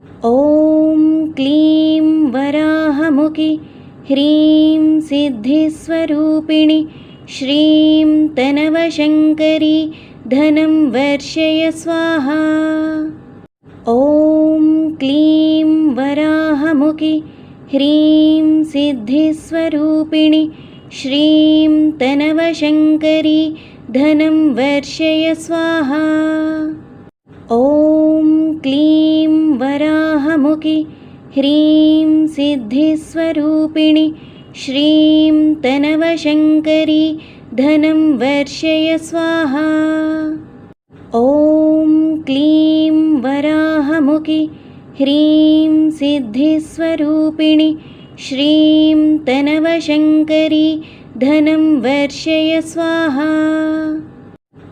ॐ क्लीं वराहमुखि ह्रीं सिद्धिस्वरूपिणि श्रीं तनवशङ्करी धनं वर्षय स्वाहा। ॐ क्लीं वराहमुखि ह्रीं सिद्धिस्वरूपिणि श्रीं तनवशङ्करी धनं वर्षय स्वाहा। ॐ क्लीं वराहमुखि ह्रीं सिद्धिस्वरूपिणि श्रीं तनवशङ्करी धनं वर्षय स्वाहा। ॐ क्लीं वराहमुखि ह्रीं सिद्धिस्वरूपिणि श्रीं तनवशङ्करी धनं वर्षय स्वाहा।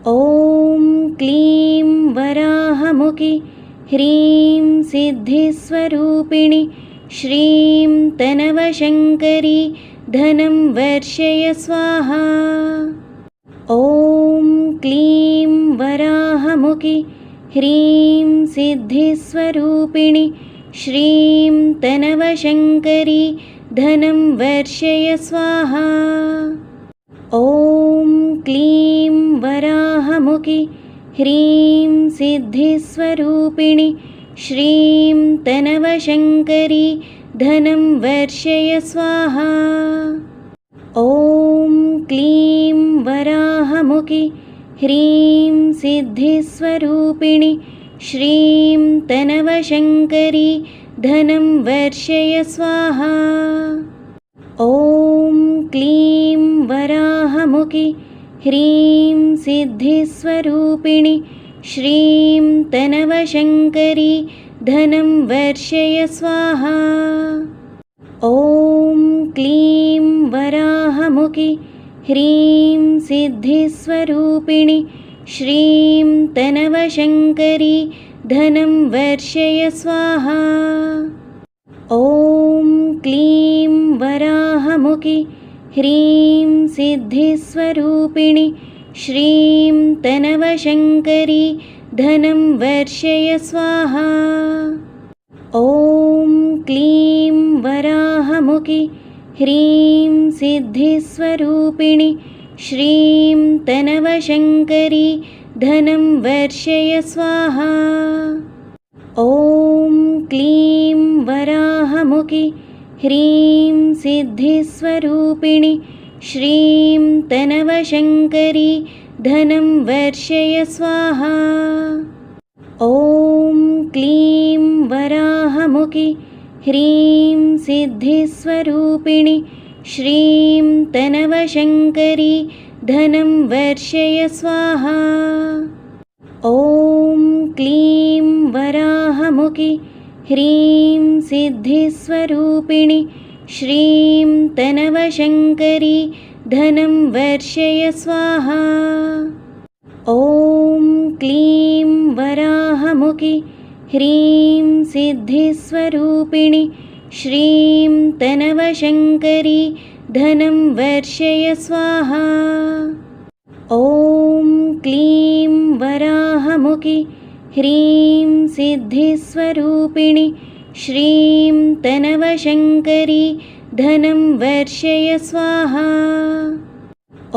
ॐ क्लीं वराहमुखि ह्रीं सिद्धिस्वरूपिणि श्रीं तनवशङ्करी धनं वर्षय स्वाहा। ॐ क्लीं वराहमुखि ह्रीं सिद्धिस्वरूपिणि श्रीं तनवशङ्करी धनं वर्षय स्वाहा। ॐ क्लीं वराहमुखि ह्रीं सिद्धिस्वरूपिणि श्रीं तनवशङ्करी धनं वर्षय स्वाहा। ॐ क्लीं वराहमुखि ह्रीं सिद्धिस्वरूपिणि श्रीं तनवशङ्करी धनं वर्षय स्वाहा। ॐ क्लीं वराहमुखि ह्रीं सिद्धिस्वरूपिणि श्रीं तनवशङ्करी धनं वर्षय स्वाहा। ॐ क्लीं वराहमुखि ह्रीं सिद्धिस्वरूपिणि श्रीं तनवशङ्करी धनं वर्षय स्वाहा। ॐ क्लीं वराहमुखि ह्रीं सिद्धिस्वरूपिणि श्रीं तनवशङ्करी धनं वर्षय स्वाहा। ॐ क्लीं वराहमुखि ह्रीं सिद्धिस्वरूपिणि श्रीं तनवशङ्करी धनं वर्षय स्वाहा। ॐ क्लीं वराहमुखि ह्रीं सिद्धिस्वरूपिणि श्रीं तनवशङ्करी धनं वर्षय स्वाहा। ॐ क्लीं वराहमुखि ह्रीं सिद्धिस्वरूपिणि श्रीं तनवशङ्करी धनं वर्षय स्वाहा। ॐ क्लीं वराहमुखि ह्रीं सिद्धिस्वरूपिणि श्रीं तनवशङ्करी धनं वर्षय स्वाहा। ॐ क्लीं वराहमुखि ह्रीं सिद्धिस्वरूपिणि श्रीं तनवशङ्करी धनं वर्षय स्वाहा। ॐ क्लीं वराहमुखि ह्रीं सिद्धिस्वरूपिणि श्रीं तनवशङ्करी धनं वर्षय स्वाहा।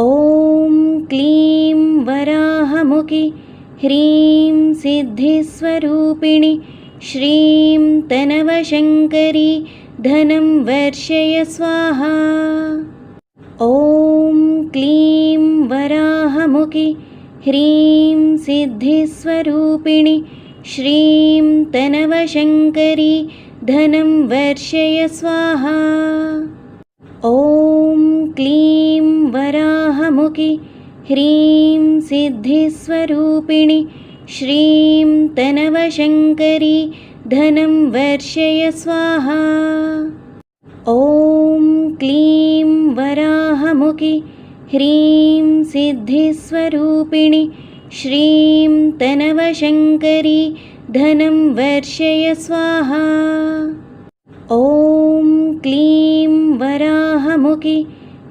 ॐ क्लीं वराहमुखि ह्रीं सिद्धिस्वरूपिणि श्रीं तनवशङ्करी धनं वर्षय स्वाहा। ॐ क्लीं वराहमुखि ह्रीं सिद्धिस्वरूपिणि श्रीं तनवशङ्करी धनं वर्षय स्वाहा। ॐ क्लीं वराहमुखि ह्रीं सिद्धिस्वरूपिणि श्रीं तनवशङ्करी धनं वर्षय स्वाहा। ॐ क्लीं वराहमुखि ह्रीं सिद्धिस्वरूपिणि श्रीं तनवशङ्करी धनं वर्षय स्वाहा। ॐ क्लीं वराहमुखि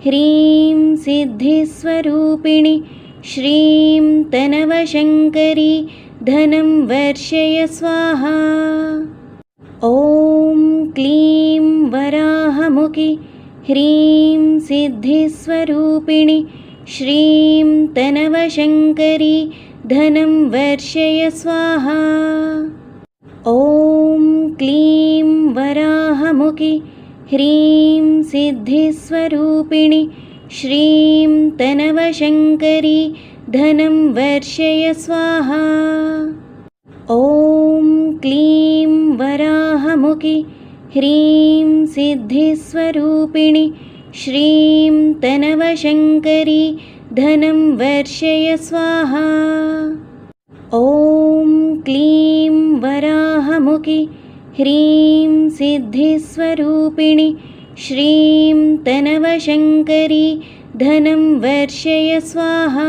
ह्रीं सिद्धिस्वरूपिणि श्रीं तनवशङ्करी धनं वर्षय स्वाहा। वराहमुखि ह्रीं सिद्धिस्वरूपिणि श्रीं तनवशङ्करि धनं वर्षय स्वाहा। ॐ क्लीं वराहमुखि ह्रीं सिद्धिस्वरूपिणि श्रीं तनवशङ्करि धनं वर्षय स्वाहा। ॐ क्लीं वराहमुखि ह्रीं सिद्धिस्वरूपिणि श्रीं तनवशङ्करि धनं वर्षय स्वाहा। ॐ क्लीं वराहमुखि ह्रीं सिद्धिस्वरूपिणि श्रीं तनवशङ्करि धनं वर्षय स्वाहा।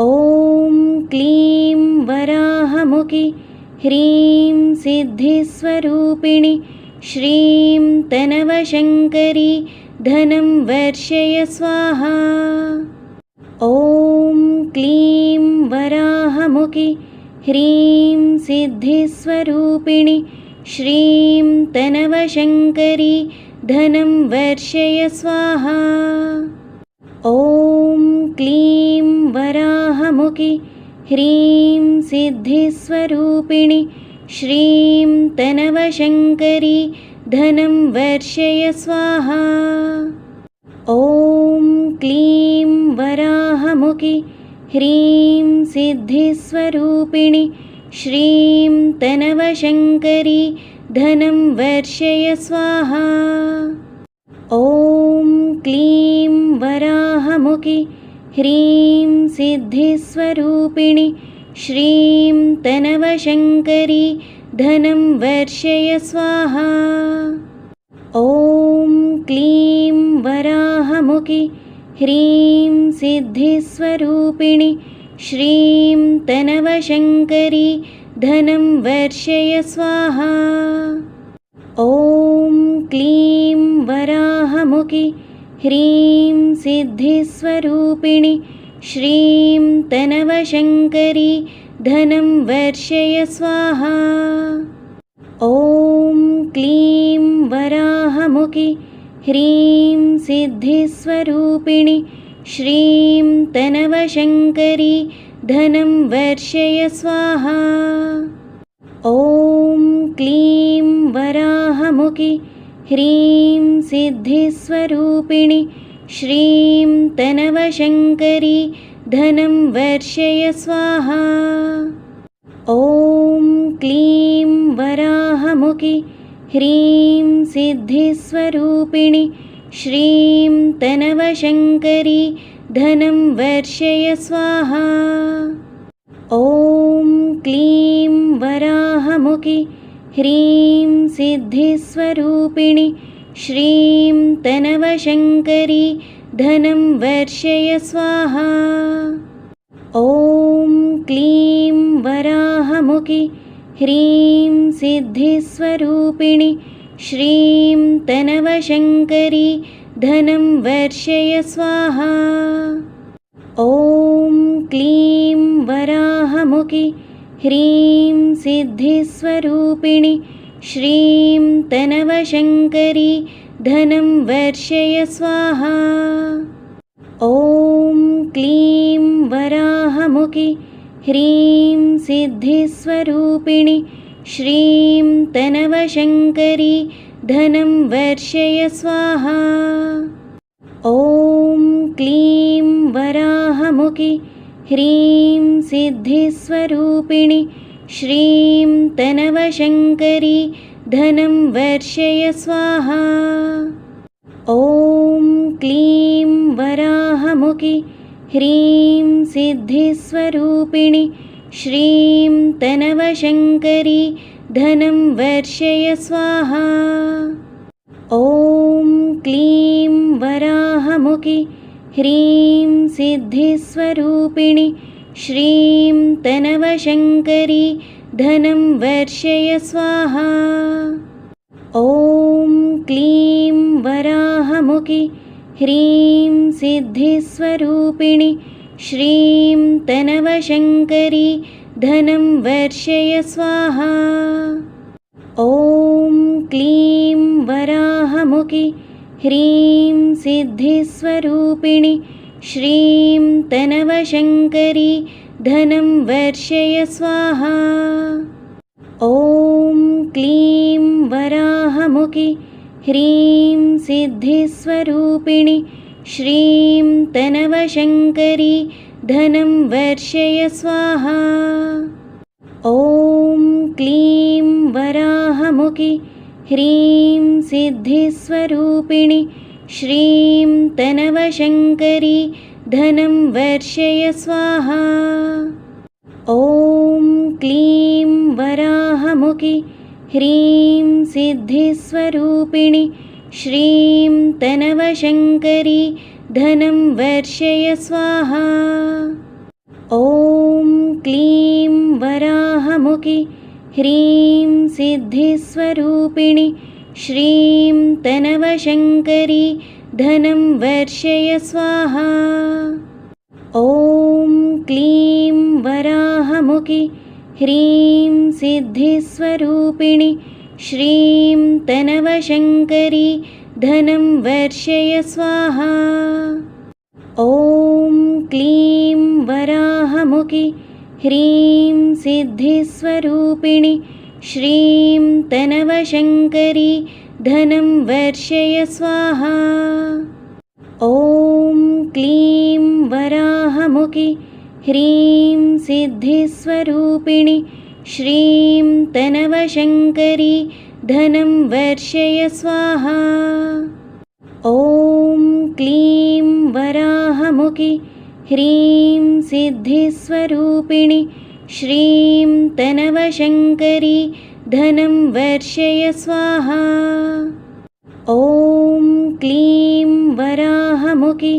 ॐ क्लीं वराहमुखि ह्रीं सिद्धिस्वरूपिणि श्रीं तनवशङ्करि धनं वर्षय स्वाहा। ॐ क्लीं वराहमुखि ह्रीं सिद्धिस्वरूपिणि श्रीं तनवशङ्करि धनं वर्षय स्वाहा। ॐ क्लीं वराहमुखि ह्रीं सिद्धिस्वरूपिणि श्रीं तनवशङ्करि धनं वर्षय स्वाहा। ॐ क्लीं वराहमुखि ह्रीं सिद्धिस्वरूपिणि श्रीं तनवशङ्करि धनं वर्षय स्वाहा। ॐ क्लीं वराहमुखि ह्रीं सिद्धिस्वरूपिणि श्रीं तनवशङ्करि धनं वर्षय स्वाहा। ॐ क्लीं वराहमुखि ह्रीं सिद्धिस्वरूपिणि श्रीं तनवशङ्करि धनं वर्षय स्वाहा। ॐ क्लीं वराहमुखि ह्रीं सिद्धिस्वरूपिणि श्रीं तनवशङ्करि धनं वर्षय स्वाहा। ॐ क्लीं वराहमुखि ह्रीं सिद्धिस्वरूपिणि श्रीं तनवशङ्करि धनं वर्षय स्वाहा। ॐ क्लीं वराहमुखि ह्रीं सिद्धिस्वरूपिणि श्रीं तनवशङ्करि धनं वर्षय स्वाहा। ॐ क्लीं वराहमुखि ह्रीं सिद्धिस्वरूपिणि श्रीं तनवशङ्करि धनं वर्षय स्वाहा। ॐ क्लीं वराहमुखि ह्रीं सिद्धिस्वरूपिणि श्रीं तनवशङ्करि धनं वर्षय स्वाहा। ॐ क्लीं वराहमुखि ह्रीं सिद्धिस्वरूपिणि श्रीं तनवशङ्करि धनं वर्षय स्वाहा। ॐ क्लीं वराहमुखि ह्रीं सिद्धिस्वरूपिणि श्रीं तनवशङ्करि धनं वर्षय स्वाहा। ॐ क्लीं वराहमुखि ह्रीं सिद्धिस्वरूपिणि श्रीं तनवशङ्करि धनं वर्षय स्वाहा। ॐ क्लीं वराहमुखि ह्रीं सिद्धिस्वरूपिणि श्रीं तनवशङ्करि धनं वर्षय स्वाहा। ॐ क्लीं वराहमुखि ह्रीं सिद्धिस्वरूपिणि श्रीं तनवशङ्करि धनं वर्षय स्वाहा। ॐ क्लीं वराहमुखि ह्रीं सिद्धिस्वरूपिणि श्रीं तनवशङ्करि धनं वर्षय स्वाहा। ॐ क्लीं वराहमुखि ह्रीं सिद्धिस्वरूपिणि श्रीं तनवशङ्करि धनं वर्षय स्वाहा। ॐ क्लीं वराहमुखि वराहमुखि ह्रीं सिद्धिस्वरूपिणि श्रीं तनवशङ्करि धनं वर्षय स्वाहा। ॐ क्लीं वराहमुखि ह्रीं सिद्धिस्वरूपिणि श्रीं तनवशङ्करि धनं वर्षय स्वाहा। ॐ क्लीं वराहमुखि ह्रीं सिद्धिस्वरूपिणि श्रीं तनवशङ्करि धनं वर्षय स्वाहा। ॐ क्लीं वराहमुखि ह्रीं सिद्धिस्वरूपिणि श्रीं तनवशङ्करि धनं वर्षय स्वाहा। ॐ क्लीं वराहमुखि ह्रीं सिद्धिस्वरूपिणि श्रीं तनवशङ्करि धनं वर्षय स्वाहा। ॐ क्लीं वराहमुखि ह्रीं सिद्धिस्वरूपिणि श्रीं तनवशङ्करि धनं वर्षय स्वाहा। ॐ क्लीं वराहमुखि ह्रीं सिद्धिस्वरूपिणि श्रीं तनवशङ्करि धनं वर्षय स्वाहा। ॐ क्लीं वराहमुखि ह्रीं सिद्धिस्वरूपिणि श्रीं तनवशङ्करि धनं वर्षय स्वाहा। ॐ क्लीं वराहमुखि ह्रीं सिद्धिस्वरूपिणि श्रीं तनवशङ्करि धनं वर्षय स्वाहा। ॐ क्लीं वराहमुखि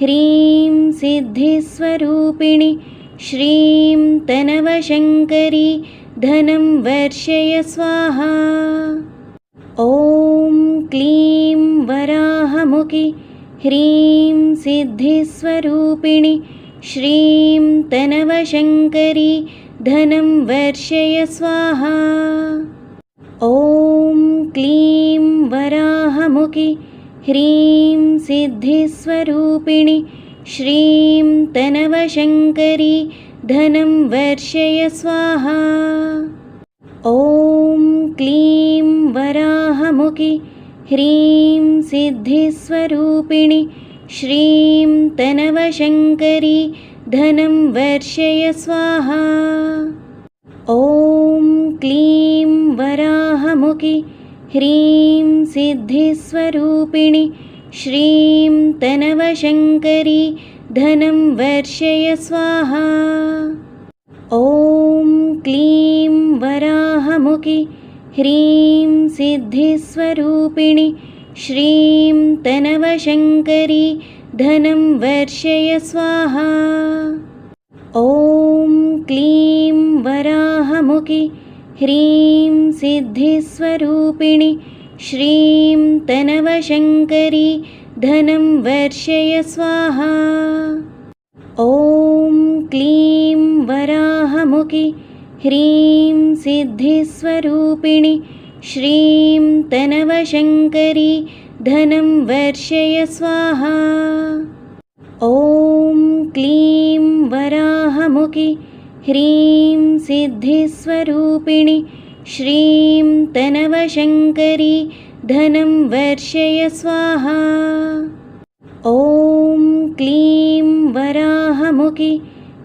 ह्रीं सिद्धिस्वरूपिणि श्रीं तनवशङ्करि धनं वर्षय स्वाहा। ॐ क्लीं वराहमुखि ह्रीं सिद्धिस्वरूपिणि श्रीं तनवशङ्करि धनं वर्षय स्वाहा। ॐ क्लीं वराहमुखि ह्रीं सिद्धिस्वरूपिणि श्रीं तनवशङ्करि धनं वर्षय स्वाहा। ॐ क्लीं वराहमुखि ह्रीं सिद्धिस्वरूपिणि श्रीं तनवशङ्करि धनं वर्षय स्वाहा। ॐ क्लीं वराहमुखि ह्रीं सिद्धिस्वरूपिणि श्रीं तनवशङ्करि धनं वर्षय स्वाहा। ॐ क्लीं वराहमुखि ह्रीं सिद्धिस्वरूपिणि श्रीं तनवशङ्करि धनं वर्षय स्वाहा। ॐ क्लीं वराहमुखि ह्रीं सिद्धिस्वरूपिणि श्रीं तनवशङ्करि धनं वर्षय स्वाहा। ॐ क्लीं वराहमुखि ह्रीं सिद्धिस्वरूपिणि श्रीं तनवशङ्करि धनं वर्षय स्वाहा। ॐ क्लीं वराहमुखि ह्रीं सिद्धिस्वरूपिणि श्रीं तनवशङ्करि धनं वर्षय स्वाहा। ॐ क्लीं वराहमुखि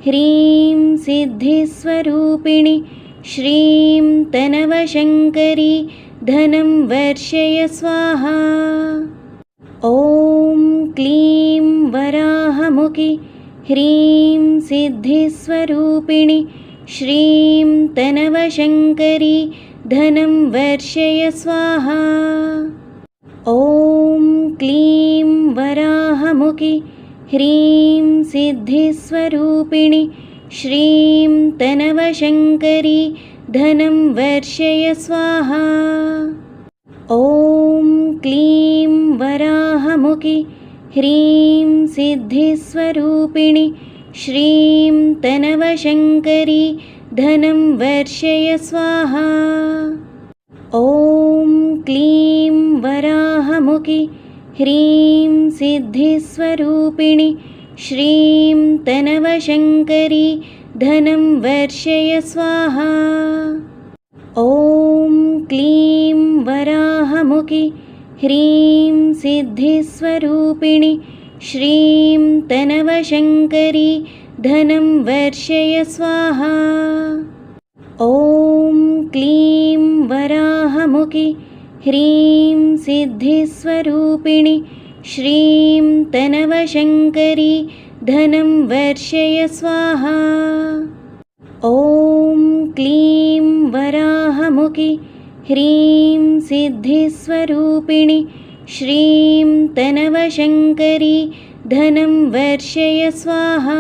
ह्रीं सिद्धिस्वरूपिणि श्रीं तनवशङ्करि धनं वर्षय स्वाहा। ॐ क्लीं वराहमुखि ह्रीं सिद्धिस्वरूपिणि श्रीं तनवशङ्करि धनं वर्षय स्वाहा। ॐ क्लीं वराहमुखि ह्रीं सिद्धिस्वरूपिणि श्रीं तनवशङ्करि धनं वर्षय स्वाहा। ॐ क्लीं वराहमुखि ह्रीं सिद्धिस्वरूपिणि श्रीं तनवशङ्करि धनं वर्षय स्वाहा। ॐ क्लीं वराहमुखि वराहमुखि ह्रीं सिद्धिस्वरूपिणि श्रीं तनवशङ्करि धनं वर्षय स्वाहा। ॐ क्लीं वराहमुखि ह्रीं सिद्धिस्वरूपिणि श्रीं तनवशङ्करि धनं वर्षय स्वाहा। ॐ क्लीं वराहमुखि ह्रीं सिद्धिस्वरूपिणि श्रीं तनवशङ्करि धनं वर्षय स्वाहा। ॐ क्लीं वराहमुखि ह्रीं सिद्धिस्वरूपिणि श्रीं तनवशङ्करि धनं वर्षय स्वाहा।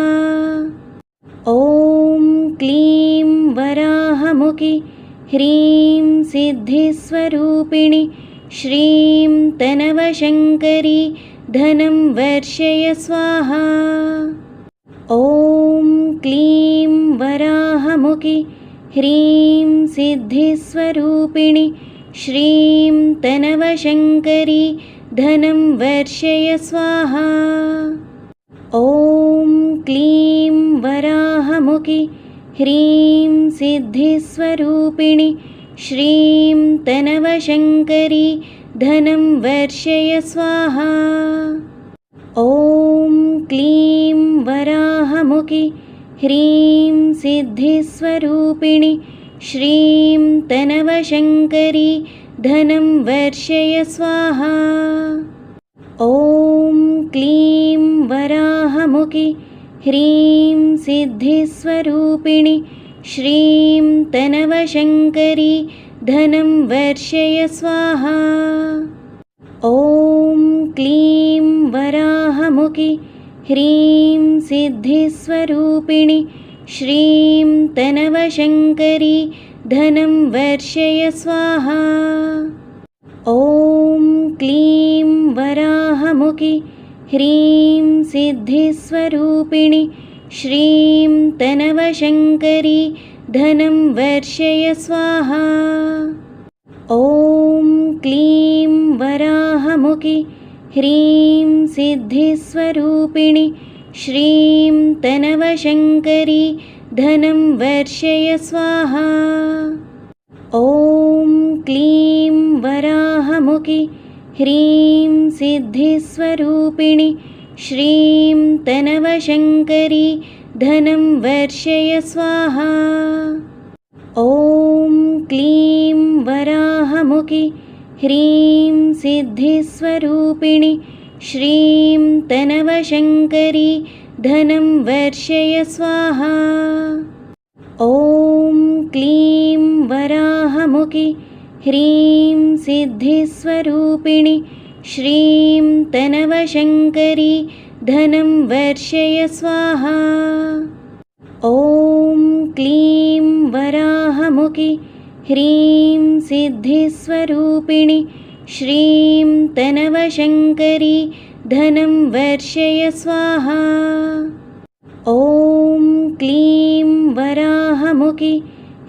ॐ क्लीं वराहमुखि ह्रीं सिद्धिस्वरूपिणि श्रीं तनवशङ्करि धनं वर्षय स्वाहा। ॐ क्लीं वराहमुखि ह्रीं सिद्धिस्वरूपिणि श्रीं तनवशङ्करि धनं वर्षय स्वाहा। ॐ क्लीं वराहमुखि ह्रीं सिद्धिस्वरूपिणि श्रीं तनवशङ्करि धनं वर्षय स्वाहा। ॐ क्लीं वराहमुखि ह्रीं सिद्धिस्वरूपिणि श्रीं तनवशङ्करि धनं वर्षय स्वाहा। ॐ क्लीं वराहमुखि ह्रीं सिद्धिस्वरूपिणि श्रीं तनवशङ्करि धनं वर्षय स्वाहा। ॐ क्लीं वराहमुखि ह्रीं सिद्धिस्वरूपिणि श्रीं तनवशङ्करि धनं वर्षय स्वाहा। ॐ क्लीं वराहमुखि ह्रीं सिद्धिस्वरूपिणि श्रीं तनवशङ्करि धनं वर्षय स्वाहा। ॐ क्लीं वराहमुखि ह्रीं सिद्धिस्वरूपिणि श्रीं तनवशङ्करि धनं वर्षय स्वाहा। ॐ क्लीं वराहमुखि ह्रीं सिद्धिस्वरूपिणि श्रीं तनवशङ्करि धनं वर्षय स्वाहा। ॐ क्लीं वराहमुखि ह्रीं सिद्धिस्वरूपिणि श्रीं तनवशङ्करि धनं वर्षय स्वाहा। ॐ क्लीं वराहमुखि ह्रीं सिद्धिस्वरूपिणि श्रीं तनवशङ्करि धनं वर्षय स्वाहा। ॐ क्लीं वराहमुखि ह्रीं सिद्धिस्वरूपिणि श्रीं तनवशङ्करि धनं वर्षय स्वाहा। ॐ क्लीं वराहमुखि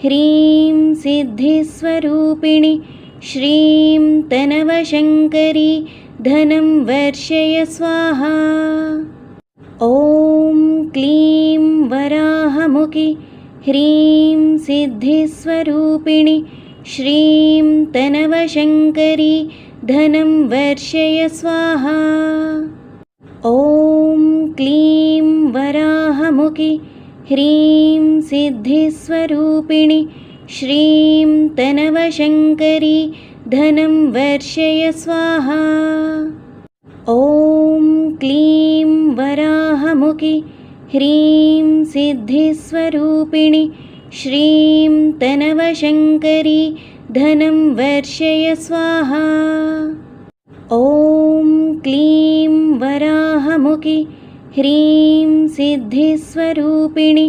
ह्रीं सिद्धिस्वरूपिणि श्रीं तनवशङ्करि धनं वर्षय स्वाहा। ॐ क्लीं वराहमुखि ह्रीं सिद्धिस्वरूपिणि श्रीं तनवशङ्करि धनं वर्षय स्वाहा। ॐ क्लीं वराहमुखि ह्रीं सिद्धिस्वरूपिणि श्रीं तनवशङ्करि धनं वर्षय स्वाहा। ॐ क्लीं वराहमुखि ह्रीं सिद्धिस्वरूपिणि श्रीं तनवशङ्करि धनं वर्षय स्वाहा। ॐ क्लीं वराहमुखि ह्रीं सिद्धिस्वरूपिणि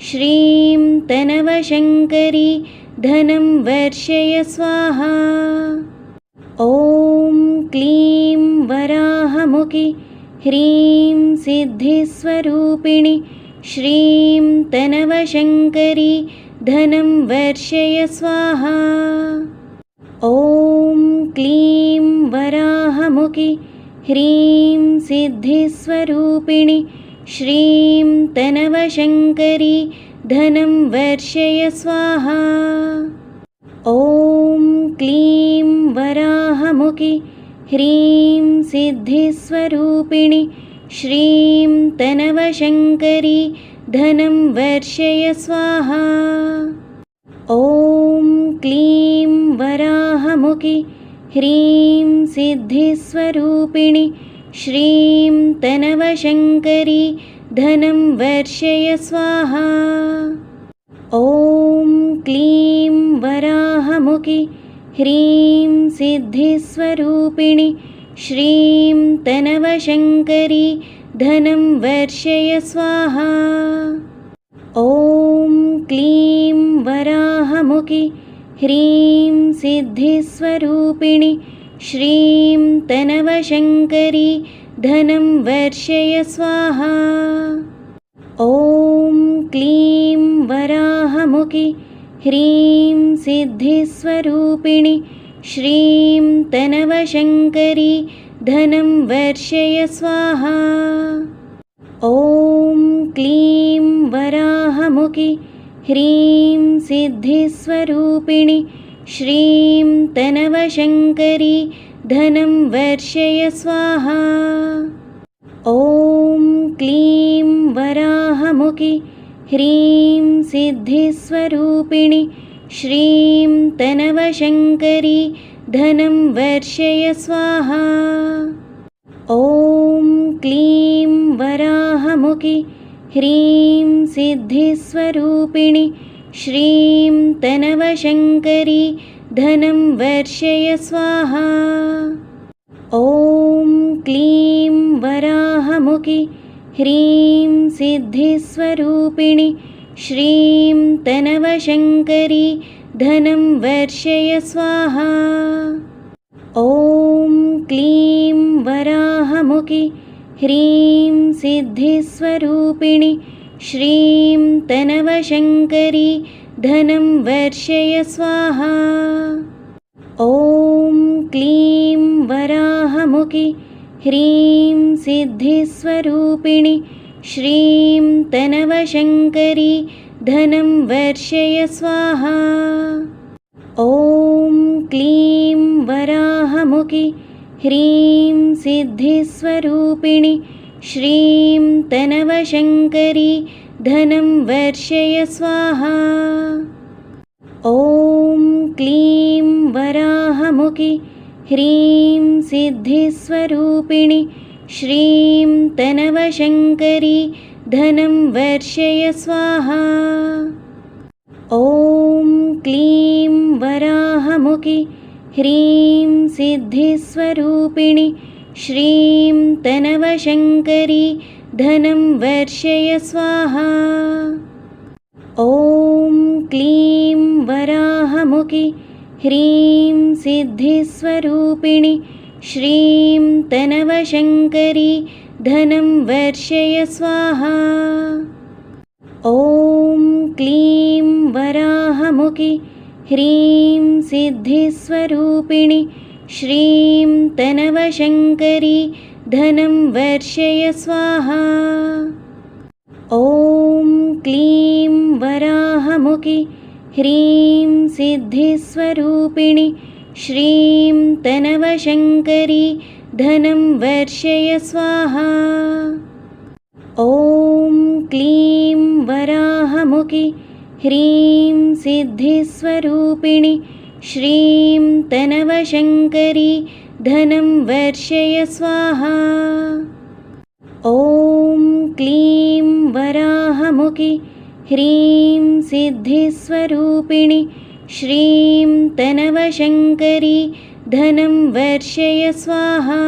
श्रीं तनवशङ्करि धनं वर्षय स्वाहा। ॐ क्लीं वराहमुखि ह्रीं सिद्धिस्वरूपिणि श्रीं तनवशङ्करि धनं वर्षय स्वाहा। ॐ क्लीं वराहमुखि वराहमुखि ह्रीं सिद्धिस्वरूपिणि श्रीं तनवशङ्करि धनं वर्षय स्वाहा। ॐ क्लीं वराहमुखि ह्रीं सिद्धिस्वरूपिणि श्रीं तनवशङ्करि धनं वर्षय स्वाहा। ॐ क्लीं वराहमुखि ह्रीं सिद्धिस्वरूपिणि श्रीं तनवशङ्करि धनं वर्षय स्वाहा। ॐ क्लीं वराहमुखि ह्रीं सिद्धिस्वरूपिणि श्रीं तनवशङ्करि धनं वर्षय स्वाहा। ॐ क्लीं वराहमुखि ह्रीं सिद्धिस्वरूपिणि श्रीं तनवशङ्करि धनं वर्षय स्वाहा। ॐ क्लीं वराहमुखि ह्रीं सिद्धिस्वरूपिणि श्रीं तनवशङ्करि धनं वर्षय स्वाहा। ॐ क्लीं वराहमुखि ह्रीं सिद्धिस्वरूपिणि श्रीं तनवशङ्करि धनं वर्षय स्वाहा। ॐ क्लीं वराहमुखि ह्रीं सिद्धिस्वरूपिणि श्रीं तनवशङ्करि धनं वर्षय स्वाहा। ॐ क्लीं वराहमुखि ह्रीं सिद्धिस्वरूपिणि श्रीं तनवशङ्करि धनं वर्षय स्वाहा। ॐ क्लीं वराहमुखि ह्रीं सिद्धिस्वरूपिणि श्रीं तनवशङ्करि धनं वर्षय स्वाहा। ॐ क्लीं वराहमुखि ह्रीं सिद्धिस्वरूपिणि श्रीं तनवशङ्करि धनं वर्षय स्वाहा। ॐ क्लीं वराहमुखि ह्रीं सिद्धिस्वरूपिणि श्रीं तनवशङ्करि धनं वर्षय स्वाहा। ॐ क्लीं वराहमुखि ह्रीं सिद्धिस्वरूपिणि श्रीं तनवशङ्करि धनं वर्षय स्वाहा। ॐ क्लीं वराहमुखि ह्रीं सिद्धिस्वरूपिणि श्रीं तनवशङ्करि धनं वर्षय स्वाहा। ॐ क्लीं वराहमुखि ह्रीं सिद्धिस्वरूपिणि श्रीं तनवशङ्करि धनं वर्षय स्वाहा। ॐ क्लीं वराहमुखि ह्रीं सिद्धिस्वरूपिणि श्रीं तनवशङ्करि धनं वर्षय स्वाहा। ॐ क्लीं वराहमुखि ह्रीं सिद्धिस्वरूपिणि श्रीं तनवशङ्करि धनं वर्षय स्वाहा। ॐ क्लीं वराहमुखि ह्रीं सिद्धिस्वरूपिणि श्रीं तनवशङ्करि धनं वर्षय स्वाहा। ॐ क्लीं वराहमुखि ह्रीं सिद्धिस्वरूपिणि श्रीं तनवशङ्करि धनं वर्षय स्वाहा। ॐ क्लीं वराहमुखि ह्रीं सिद्धिस्वरूपिणि श्रीं तनवशङ्करि धनं वर्षय स्वाहा।